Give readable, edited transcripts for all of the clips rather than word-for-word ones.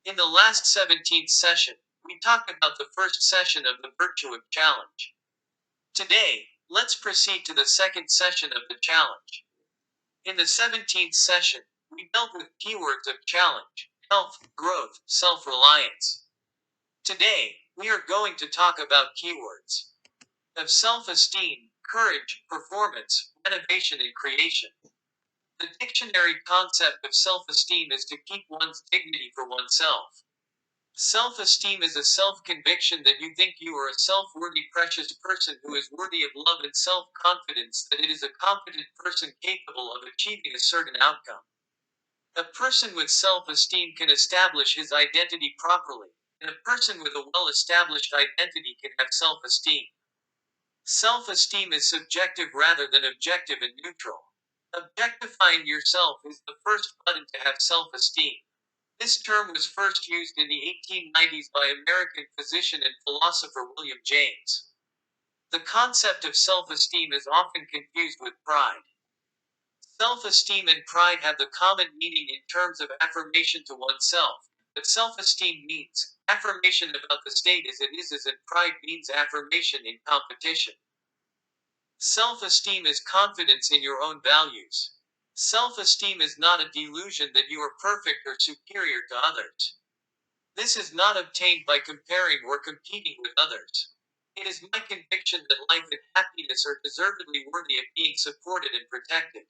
In the last 17th session, we talked about the first session of the virtue of challenge. Today, let's proceed to the second session of the challenge. In the 17th session, we dealt with keywords of challenge, health, growth, self-reliance. Today, we are going to talk about keywords of self-esteem, courage, performance, renovation, and creation. The dictionary concept of self-esteem is to keep one's dignity for oneself. Self-esteem is a self-conviction that you think you are a self-worthy, precious person who is worthy of love, and self-confidence that it is a competent person capable of achieving a certain outcome. A person with self-esteem can establish his identity properly, and a person with a well-established identity can have self-esteem. Self-esteem is subjective rather than objective and neutral. Objectifying yourself is the first button to have self-esteem. This term was first used in the 1890s by American physician and philosopher William James. The concept of self-esteem is often confused with pride. Self-esteem and pride have the common meaning in terms of affirmation to oneself, but self-esteem means affirmation about the state as it is, and pride means affirmation in competition. Self-esteem is confidence in your own values. Self-esteem is not a delusion that you are perfect or superior to others. This is not obtained by comparing or competing with others. It is my conviction that life and happiness are deservedly worthy of being supported and protected.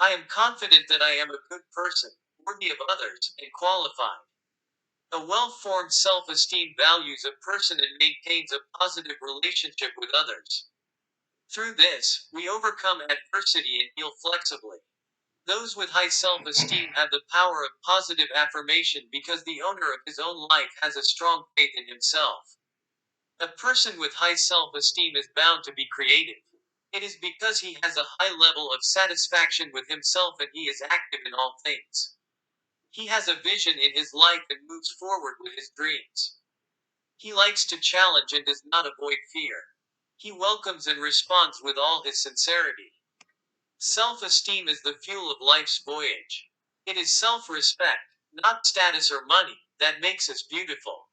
I am confident that I am a good person, worthy of others, and qualified. A well-formed self-esteem values a person and maintains a positive relationship with others. Through this, we overcome adversity and heal flexibly. Those with high self-esteem have the power of positive affirmation because the owner of his own life has a strong faith in himself. A person with high self-esteem is bound to be creative. It is because he has a high level of satisfaction with himself and he is active in all things. He has a vision in his life and moves forward with his dreams. He likes to challenge and does not avoid fear. He welcomes and responds with all his sincerity. Self-esteem is the fuel of life's voyage. It is self-respect, not status or money, that makes us beautiful.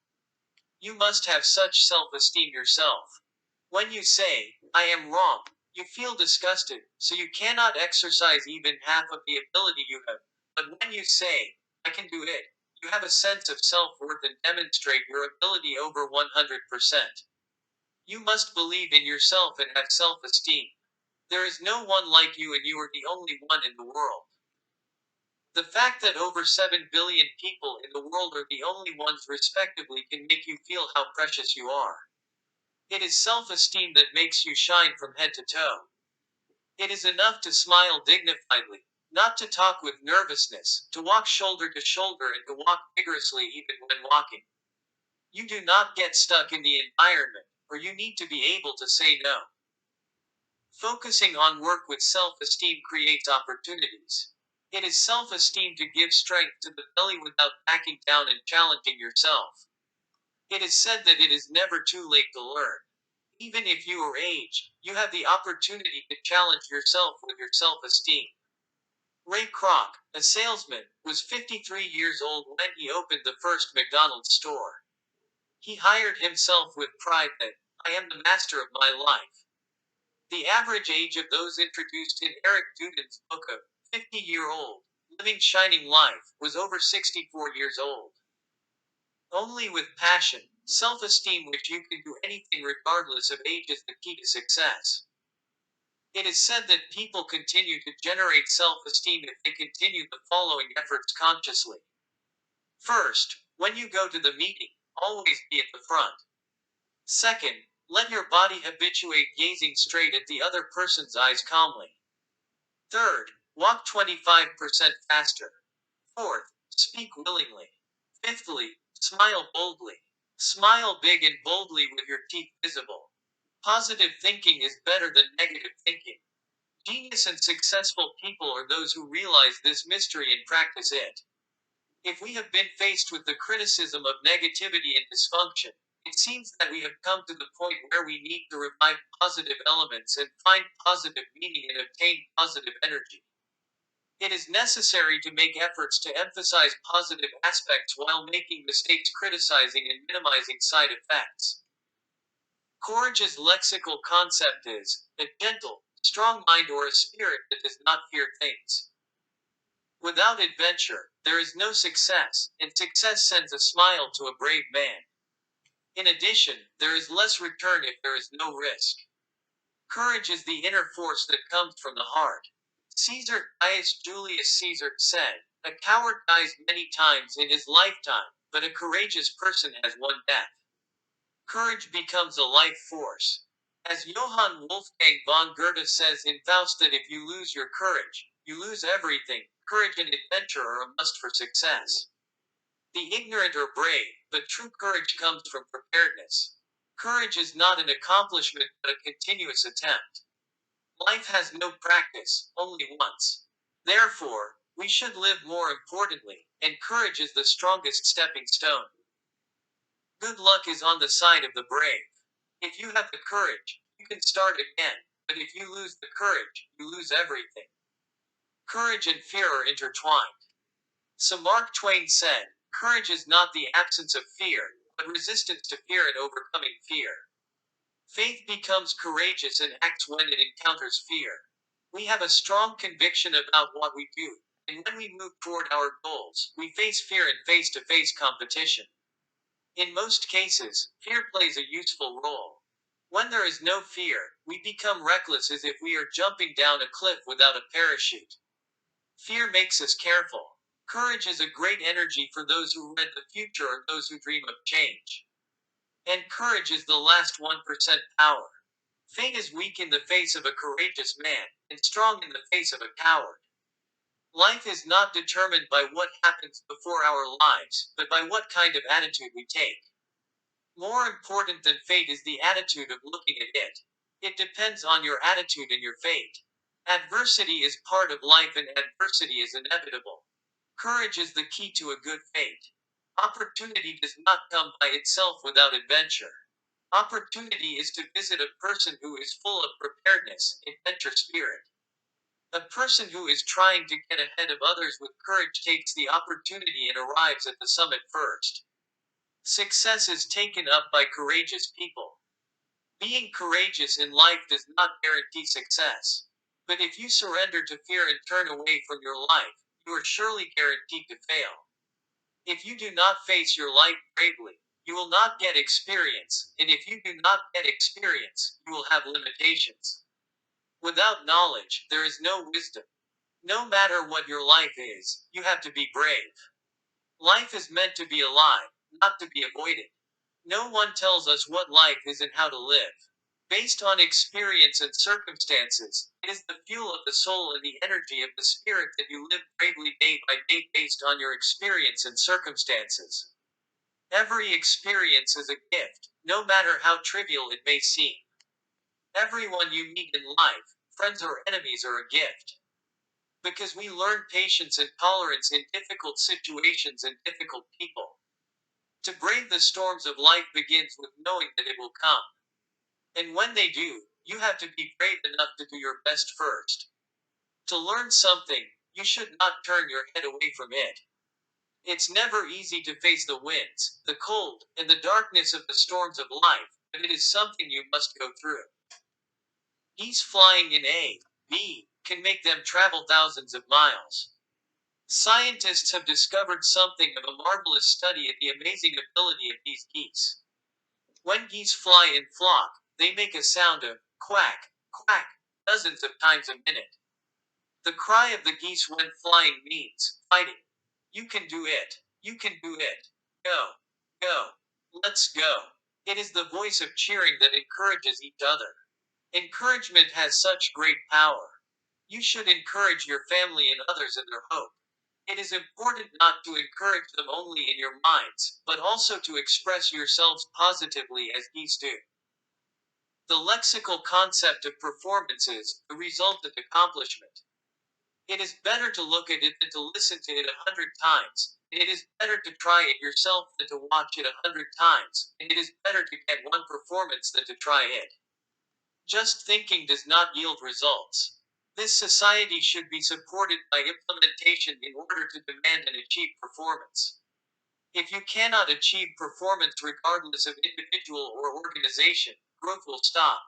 You must have such self-esteem yourself. When you say, I am wrong, you feel disgusted, so you cannot exercise even half of the ability you have. But when you say, I can do it, you have a sense of self-worth and demonstrate your ability over 100%. You must believe in yourself and have self-esteem. There is no one like you and you are the only one in the world. The fact that over 7 billion people in the world are the only ones respectively can make you feel how precious you are. It is self-esteem that makes you shine from head to toe. It is enough to smile dignifiedly, not to talk with nervousness, to walk shoulder to shoulder and to walk vigorously even when walking. You do not get stuck in the environment, or you need to be able to say no. Focusing on work with self-esteem creates opportunities. It is self-esteem to give strength to the belly without backing down and challenging yourself. It is said that it is never too late to learn. Even if you are aged, you have the opportunity to challenge yourself with your self-esteem. Ray Kroc, a salesman, was 53 years old when he opened the first McDonald's store. He hired himself with pride that, I am the master of my life. The average age of those introduced in Eric Duden's book of 50-Year-Old, Living Shining Life, was over 64 years old. Only with passion, self-esteem which you can do anything regardless of age is the key to success. It is said that people continue to generate self-esteem if they continue the following efforts consciously. First, when you go to the meeting, always be at the front. Second, let your body habituate gazing straight at the other person's eyes calmly. Third, walk 25% faster. Fourth, speak willingly. Fifthly, smile boldly. Smile big and boldly with your teeth visible. Positive thinking is better than negative thinking. Genius and successful people are those who realize this mystery and practice it. If we have been faced with the criticism of negativity and dysfunction, it seems that we have come to the point where we need to revive positive elements and find positive meaning and obtain positive energy. It is necessary to make efforts to emphasize positive aspects while making mistakes, criticizing and minimizing side effects. Courage's lexical concept is a gentle, strong mind or a spirit that does not fear things. Without adventure, there is no success, and success sends a smile to a brave man. In addition, there is less return if there is no risk. Courage is the inner force that comes from the heart. Caesar Gaius Julius Caesar said, "A coward dies many times in his lifetime, but a courageous person has one death." Courage becomes a life force. As Johann Wolfgang von Goethe says in Faust, that if you lose your courage, you lose everything. Courage and adventure are a must for success. The ignorant are brave, but true courage comes from preparedness. Courage is not an accomplishment but a continuous attempt. Life has no practice, only once. Therefore, we should live more importantly, and courage is the strongest stepping stone. Good luck is on the side of the brave. If you have the courage, you can start again, but if you lose the courage, you lose everything. Courage and fear are intertwined. So Mark Twain said, "Courage is not the absence of fear, but resistance to fear and overcoming fear." Faith becomes courageous and acts when it encounters fear. We have a strong conviction about what we do, and when we move toward our goals, we face fear and face to face competition. In most cases, fear plays a useful role. When there is no fear, we become reckless as if we are jumping down a cliff without a parachute. Fear makes us careful. Courage is a great energy for those who read the future or those who dream of change. And courage is the last 1% power. Fate is weak in the face of a courageous man, and strong in the face of a coward. Life is not determined by what happens before our lives, but by what kind of attitude we take. More important than fate is the attitude of looking at it. It depends on your attitude and your fate. Adversity is part of life and adversity is inevitable. Courage is the key to a good fate. Opportunity does not come by itself without adventure. Opportunity is to visit a person who is full of preparedness, adventure spirit. A person who is trying to get ahead of others with courage takes the opportunity and arrives at the summit first. Success is taken up by courageous people. Being courageous in life does not guarantee success. But if you surrender to fear and turn away from your life, you are surely guaranteed to fail. If you do not face your life bravely, you will not get experience, and if you do not get experience, you will have limitations. Without knowledge, there is no wisdom. No matter what your life is, you have to be brave. Life is meant to be alive, not to be avoided. No one tells us what life is and how to live. Based on experience and circumstances, it is the fuel of the soul and the energy of the spirit that you live bravely day by day based on your experience and circumstances. Every experience is a gift, no matter how trivial it may seem. Everyone you meet in life, friends or enemies, are a gift. Because we learn patience and tolerance in difficult situations and difficult people. To brave the storms of life begins with knowing that it will come. And when they do, you have to be brave enough to do your best first. To learn something, you should not turn your head away from it. It's never easy to face the winds, the cold, and the darkness of the storms of life, but it is something you must go through. Geese flying in A, B, can make them travel thousands of miles. Scientists have discovered something of a marvelous study at the amazing ability of these geese. When geese fly in flock, they make a sound of quack, quack, dozens of times a minute. The cry of the geese when flying means fighting. You can do it. You can do it. Go. Go. Let's go. It is the voice of cheering that encourages each other. Encouragement has such great power. You should encourage your family and others in their hope. It is important not to encourage them only in your minds, but also to express yourselves positively as geese do. The lexical concept of performance is the resultant accomplishment. It is better to look at it than to listen to it 100 times, and it is better to try it yourself than to watch it 100 times, and it is better to get one performance than to try it. Just thinking does not yield results. This society should be supported by implementation in order to demand and achieve performance. If you cannot achieve performance regardless of individual or organization, growth will stop.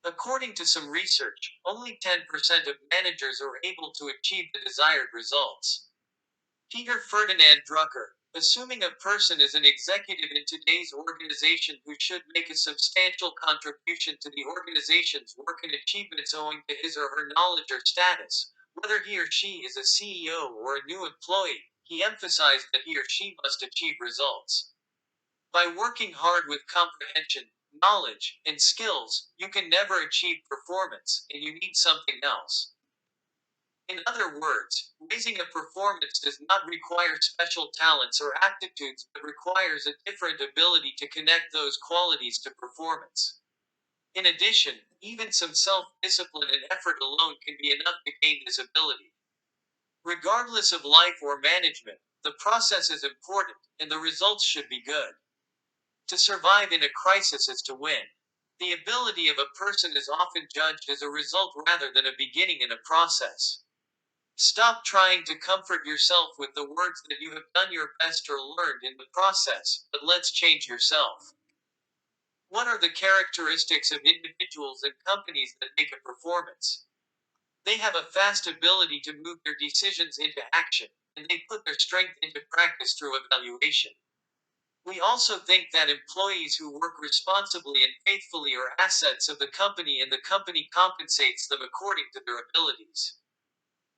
According to some research, only 10% of managers are able to achieve the desired results. Peter Ferdinand Drucker, assuming a person is an executive in today's organization who should make a substantial contribution to the organization's work and achievements owing to his or her knowledge or status, whether he or she is a CEO or a new employee, he emphasized that he or she must achieve results. By working hard with comprehension, knowledge, and skills, you can never achieve performance, and you need something else. In other words, raising a performance does not require special talents or aptitudes but requires a different ability to connect those qualities to performance. In addition, even some self discipline and effort alone can be enough to gain this ability. Regardless of life or management, the process is important, and the results should be good. To survive in a crisis is to win. The ability of a person is often judged as a result rather than a beginning in a process. Stop trying to comfort yourself with the words that you have done your best or learned in the process, but let's change yourself. What are the characteristics of individuals and companies that make a performance? They have a fast ability to move their decisions into action, and they put their strength into practice through evaluation. We also think that employees who work responsibly and faithfully are assets of the company and the company compensates them according to their abilities.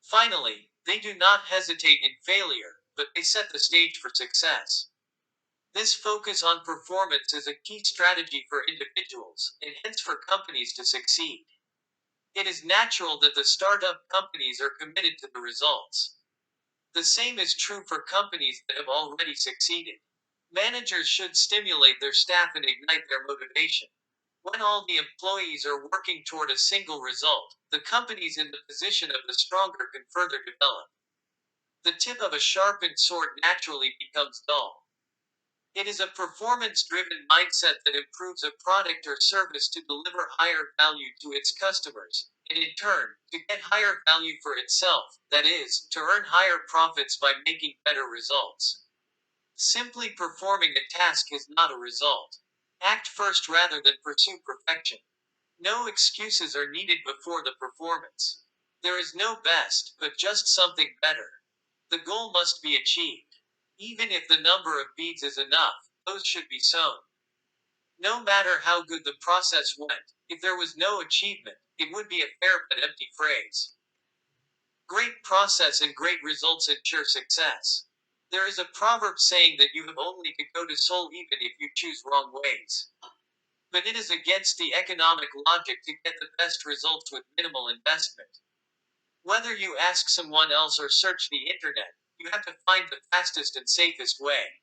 Finally, they do not hesitate in failure, but they set the stage for success. This focus on performance is a key strategy for individuals, and hence for companies to succeed. It is natural that the startup companies are committed to the results. The same is true for companies that have already succeeded. Managers should stimulate their staff and ignite their motivation. When all the employees are working toward a single result, the companies in the position of the stronger can further develop. The tip of a sharpened sword naturally becomes dull. It is a performance driven mindset that improves a product or service to deliver higher value to its customers, and in turn, to get higher value for itself, that is, to earn higher profits by making better results. Simply performing a task is not a result. Act first rather than pursue perfection. No excuses are needed before the performance. There is no best, but just something better. The goal must be achieved. Even if the number of beads is enough, those should be sown. No matter how good the process went, if there was no achievement, it would be a fair but empty phrase. Great process and great results ensure success. There is a proverb saying that you have only to go to Seoul even if you choose wrong ways. But it is against the economic logic to get the best results with minimal investment. Whether you ask someone else or search the internet, you have to find the fastest and safest way.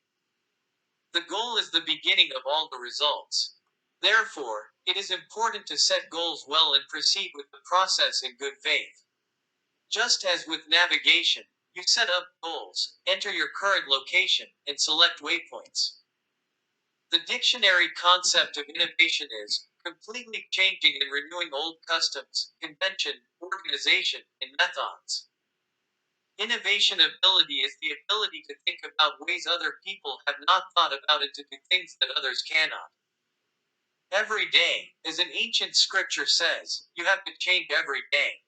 The goal is the beginning of all the results. Therefore, it is important to set goals well and proceed with the process in good faith. Just as with navigation, you set up goals, enter your current location, and select waypoints. The dictionary concept of innovation is completely changing and renewing old customs, convention, organization, and methods. Innovation ability is the ability to think about ways other people have not thought about and to do things that others cannot. Every day, as an ancient scripture says, you have to change every day.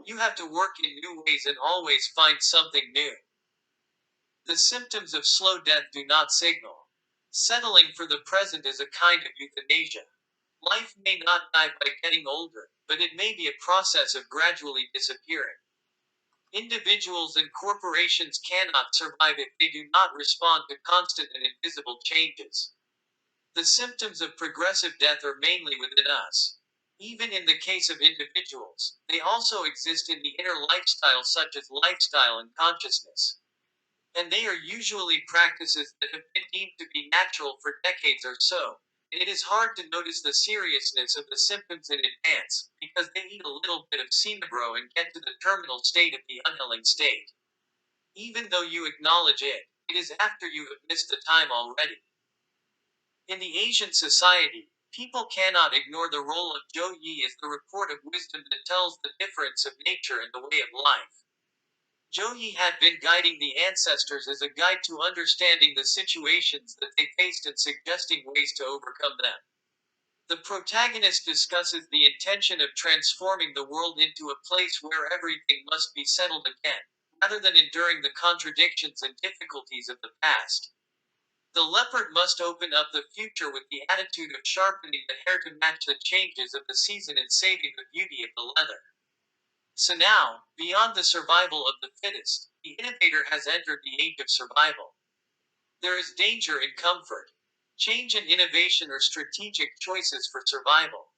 You have to work in new ways and always find something new. The symptoms of slow death do not signal. Settling for the present is a kind of euthanasia. Life may not die by getting older, but it may be a process of gradually disappearing. Individuals and corporations cannot survive if they do not respond to constant and invisible changes. The symptoms of progressive death are mainly within us. Even in the case of individuals, they also exist in the inner lifestyle, such as lifestyle and consciousness. And they are usually practices that have been deemed to be natural for decades or so. And it is hard to notice the seriousness of the symptoms in advance, because they eat a little bit of Cinebro and get to the terminal state of the unhealing state. Even though you acknowledge it, it is after you have missed the time already. In the Asian society, People cannot ignore the role of Zhou Yi as the report of wisdom that tells the difference of nature and the way of life. Zhou Yi had been guiding the ancestors as a guide to understanding the situations that they faced and suggesting ways to overcome them. The protagonist discusses the intention of transforming the world into a place where everything must be settled again, rather than enduring the contradictions and difficulties of the past. The leopard must open up the future with the attitude of sharpening the hair to match the changes of the season and saving the beauty of the leather. So now, beyond the survival of the fittest, the innovator has entered the age of survival. There is danger in comfort. Change and innovation are strategic choices for survival.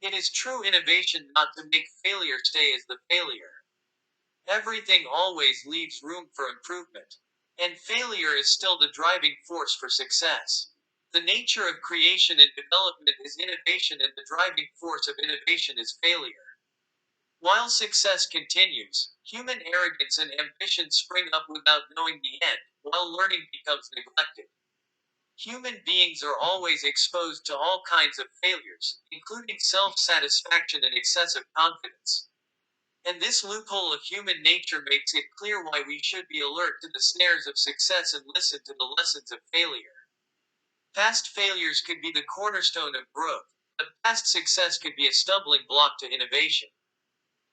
It is true innovation not to make failure stay as the failure. Everything always leaves room for improvement. And failure is still the driving force for success. The nature of creation and development is innovation, and the driving force of innovation is failure. While success continues, human arrogance and ambition spring up without knowing the end, while learning becomes neglected. Human beings are always exposed to all kinds of failures, including self satisfaction and excessive confidence. And this loophole of human nature makes it clear why we should be alert to the snares of success and listen to the lessons of failure. Past failures could be the cornerstone of growth, but past success could be a stumbling block to innovation.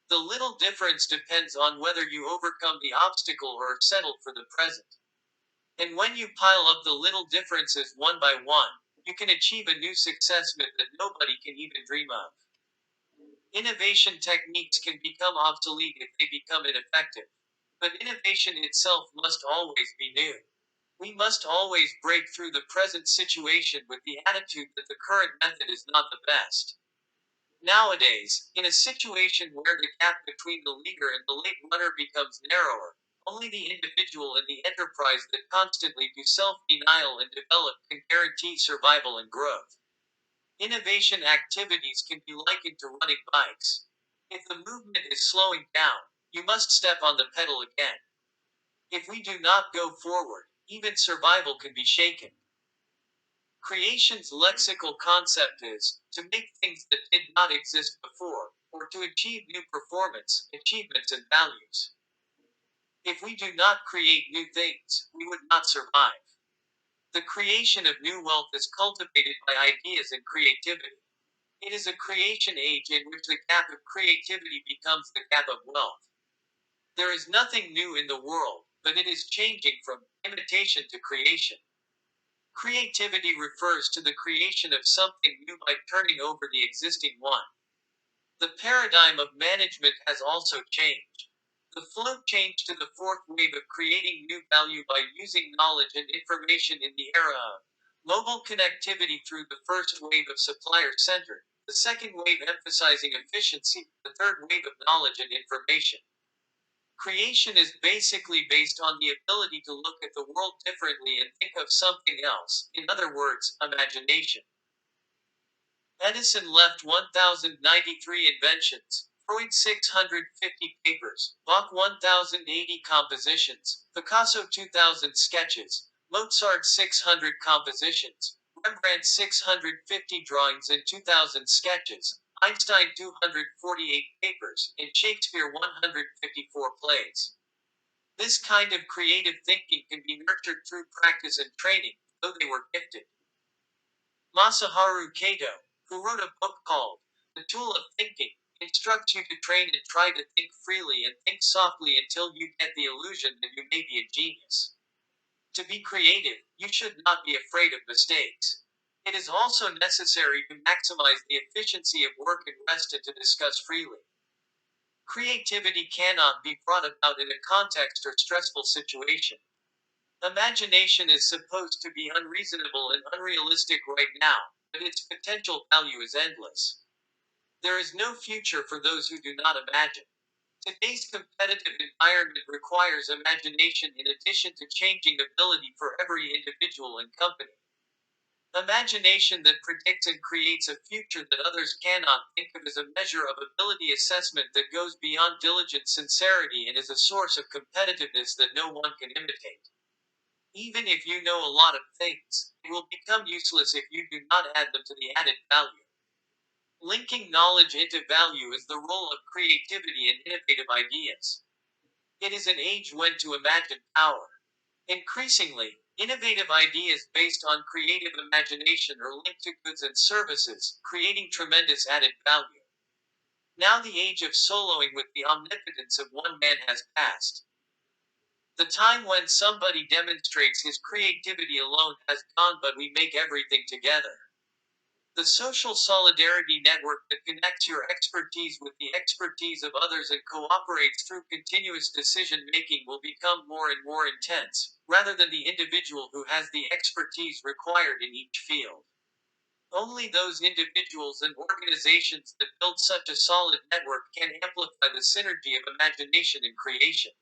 The little difference depends on whether you overcome the obstacle or are settled for the present. And when you pile up the little differences one by one, you can achieve a new success myth that nobody can even dream of. Innovation techniques can become obsolete if they become ineffective. But innovation itself must always be new. We must always break through the present situation with the attitude that the current method is not the best. Nowadays, in a situation where the gap between the leader and the late runner becomes narrower, only the individual and the enterprise that constantly do self denial and develop can guarantee survival and growth. Innovation activities can be likened to running bikes. If the movement is slowing down, you must step on the pedal again. If we do not go forward, even survival can be shaken. Creation's lexical concept is to make things that did not exist before, or to achieve new performance, achievements, and values. If we do not create new things, we would not survive. The creation of new wealth is cultivated by ideas and creativity. It is a creation age in which the gap of creativity becomes the gap of wealth. There is nothing new in the world, but it is changing from imitation to creation. Creativity refers to the creation of something new by turning over the existing one. The paradigm of management has also changed. The flow changed to the fourth wave of creating new value by using knowledge and information in the era of mobile connectivity through the first wave of supplier centered, the second wave emphasizing efficiency, the third wave of knowledge and information. Creation is basically based on the ability to look at the world differently and think of something else, in other words, imagination. Edison left 1,093 inventions, Freud 650 papers, Bach 1,080 compositions, Picasso 2,000 sketches, Mozart 600 compositions, Rembrandt 650 drawings and 2,000 sketches, Einstein 248 papers, and Shakespeare 154 plays. This kind of creative thinking can be nurtured through practice and training, though they were gifted. Masaharu Kato, who wrote a book called The Tool of Thinking, instructs you to train and try to think freely and think softly until you get the illusion that you may be a genius. To be creative, you should not be afraid of mistakes. It is also necessary to maximize the efficiency of work and rest and to discuss freely. Creativity cannot be brought about in a context or stressful situation. Imagination is supposed to be unreasonable and unrealistic right now, but its potential value is endless. There is no future for those who do not imagine. Today's competitive environment requires imagination in addition to changing ability for every individual and company. Imagination that predicts and creates a future that others cannot think of is a measure of ability assessment that goes beyond diligent sincerity and is a source of competitiveness that no one can imitate. Even if you know a lot of things, it will become useless if you do not add them to the added value. Linking knowledge into value is the role of creativity and innovative ideas. It is an age when to imagine power. Increasingly, innovative ideas based on creative imagination are linked to goods and services, creating tremendous added value. Now the age of soloing with the omnipotence of one man has passed. The time when somebody demonstrates his creativity alone has gone, but we make everything together. The social solidarity network that connects your expertise with the expertise of others and cooperates through continuous decision making will become more and more intense, rather than the individual who has the expertise required in each field. Only those individuals and organizations that build such a solid network can amplify the synergy of imagination and creation.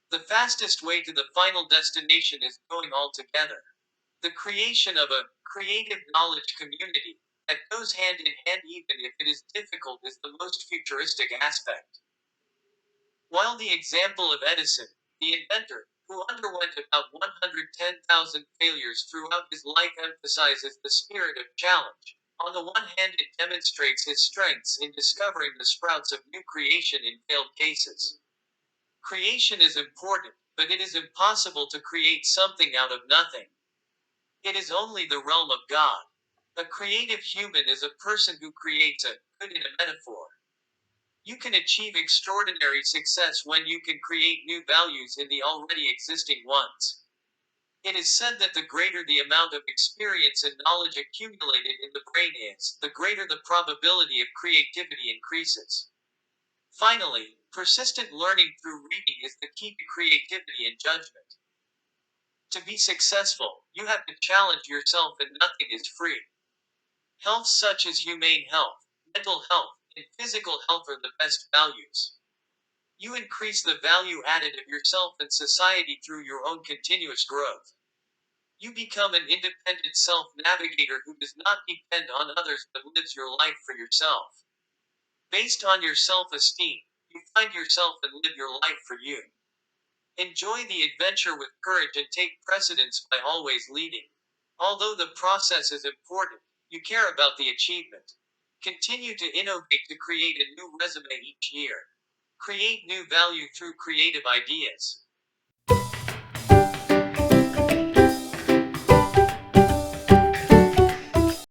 The fastest way to the final destination is going all together. The creation of a creative knowledge community that goes hand in hand, even if it is difficult, is the most futuristic aspect. While the example of Edison, the inventor, who underwent about 110,000 failures throughout his life, emphasizes the spirit of challenge, on the one hand, it demonstrates his strengths in discovering the sprouts of new creation in failed cases. Creation is important, but it is impossible to create something out of nothing. It is only the realm of God. A creative human is a person who creates a good in a metaphor. You can achieve extraordinary success when you can create new values in the already existing ones. It is said that the greater the amount of experience and knowledge accumulated in the brain is, the greater the probability of creativity increases. Finally, persistent learning through reading is the key to creativity and judgment. To be successful, you have to challenge yourself, and nothing is free. Health, such as humane health, mental health, and physical health, are the best values. You increase the value added of yourself and society through your own continuous growth. You become an independent self navigator who does not depend on others but lives your life for yourself. Based on your self esteem, you find yourself and live your life for you. Enjoy the adventure with courage and take precedence by always leading. Although the process is important, you care about the achievement. Continue to innovate to create a new resume each year. Create new value through creative ideas.